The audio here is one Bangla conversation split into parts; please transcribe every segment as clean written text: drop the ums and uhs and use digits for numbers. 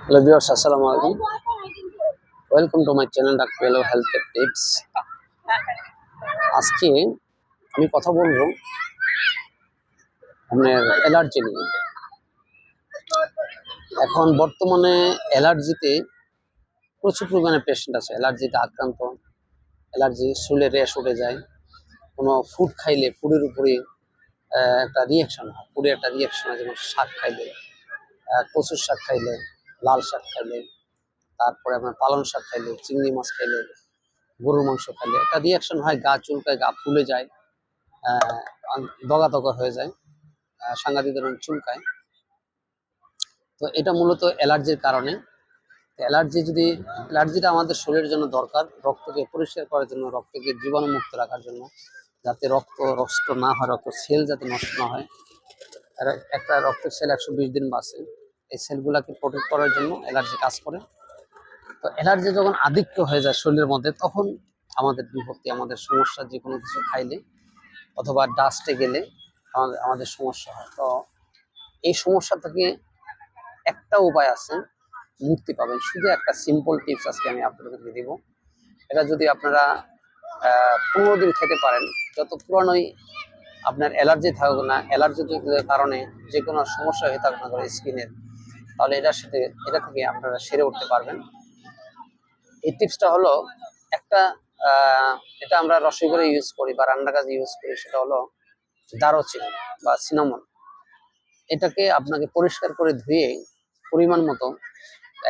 হ্যালো ভিউয়ার্স, আসসালামু আলাইকুম। Welcome to my channel doctor এলো হেলথ কেয়ার টিপস। আজকে আমি কথা বলবো আপনার অ্যালার্জি নিয়ে। এখন বর্তমানে অ্যালার্জিতে প্রচুর পরিমাণে পেশেন্ট আছে, অ্যালার্জিতে আক্রান্ত। অ্যালার্জি শরীরে র্যাশ উঠে যায়, কোনো ফুড খাইলে ফুডের উপরে একটা রিয়াকশন হয়, ফুডে একটা রিয়াকশন হয়। যেমন শাক খাইলে, কচুর শাক খাইলে, লাল শাক খাইলে, তারপরে আপনার পালং শাক খাইলে, চিংড়ি মাছ খাইলে, গরুর মাংস খাইলে একটা রিয়াকশন হয়, গা চুলকায়, গা ফুলে যায়, দগা দগা হয়ে যায়, সাংঘাতিক ধরনের চুলকায়। তো এটা মূলত অ্যালার্জির কারণে। অ্যালার্জিটা আমাদের শরীরের জন্য দরকার, রক্তকে পরিষ্কার করার জন্য, রক্তকে জীবাণুমুক্ত রাখার জন্য, যাতে রক্ত নষ্ট না হয়, রক্ত সেল যাতে নষ্ট না হয়। আর একটা রক্তের সেল 120 দিন বাঁচে। এই সেলগুলোকে প্রোটেক্ট করার জন্য অ্যালার্জি কাজ করে। তো অ্যালার্জি যখন আধিক্য হয়ে যায় শরীরের মধ্যে, তখন আমাদের বিপত্তি, আমাদের সমস্যা। যে কোনো কিছু খাইলে অথবা ডাস্টে গেলে আমাদের সমস্যা হয়। তো এই সমস্যা থেকে একটা উপায় আছে, মুক্তি পাবেন। শুধু একটা সিম্পল টিপস আজকে আমি আপনাদেরকে দিব। এটা যদি আপনারা 15 দিন খেতে পারেন, যত পুরানোই আপনার অ্যালার্জি থাকুক না, অ্যালার্জির কারণে যে কোনো সমস্যা হয়ে থাকুক না করে স্কিনের, তাহলে এটা থেকে আপনারা সেরে উঠতে পারবেন। এই টিপসটা হলো একটা, এটা আমরা রসই করে ইউজ করি বা রান্নার কাজে ইউজ করি, সেটা হলো দারুচিনি বা সিনামন। এটাকে আপনাকে পরিষ্কার করে ধুয়ে পরিমাণ মতো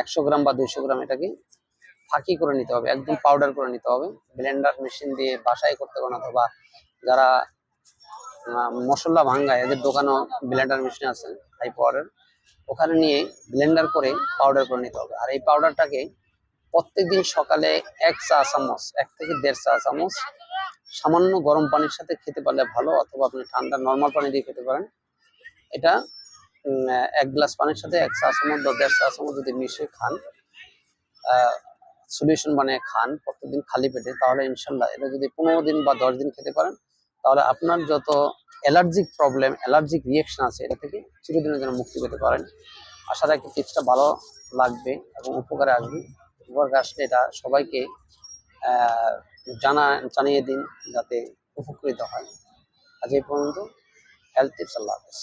100 গ্রাম বা 200 গ্রাম এটাকে ফাঁকি করে নিতে হবে, একদম পাউডার করে নিতে হবে। ব্লেন্ডার মেশিন দিয়ে বাসায় করতে পারেন, অথবা যারা মশলা ভাঙ্গায়, এদের দোকানেও ব্লেন্ডার মেশিন আছে হাই পাওয়ারের, ওখানে নিয়ে ব্লেন্ডার করে পাউডার করে নিতে হবে। আর এই পাউডারটাকে প্রত্যেকদিন সকালে 1 চা চামচ, 1 থেকে 1.5 চা চামচ সামান্য গরম পানির সাথে খেতে পারলে ভালো, অথবা আপনি ঠান্ডা নর্মাল পানি দিয়ে খেতে পারেন। এটা 1 গ্লাস পানির সাথে 1 চা চামচ বা 1.5 চা চামচ যদি মিশিয়ে খান, সলিউশন বানিয়ে খান প্রত্যেকদিন খালি পেটে, তাহলে ইনশাল্লাহ এটা যদি 15 দিন বা 10 দিন খেতে পারেন, তাহলে আপনার যত অ্যালার্জিক প্রবলেম, অ্যালার্জিক রিয়েকশন আছে, এটা থেকে চিরদিনের জন্য মুক্তি পেতে পারেন। আশা রাখি টিপসটা ভালো লাগবে এবং উপকারে আসবে। উপকারে আসলে এটা সবাইকে জানিয়ে দিন, যাতে উপকৃত হয়। আজ এই পর্যন্ত। Health tips. আল্লাহ হাফেজ।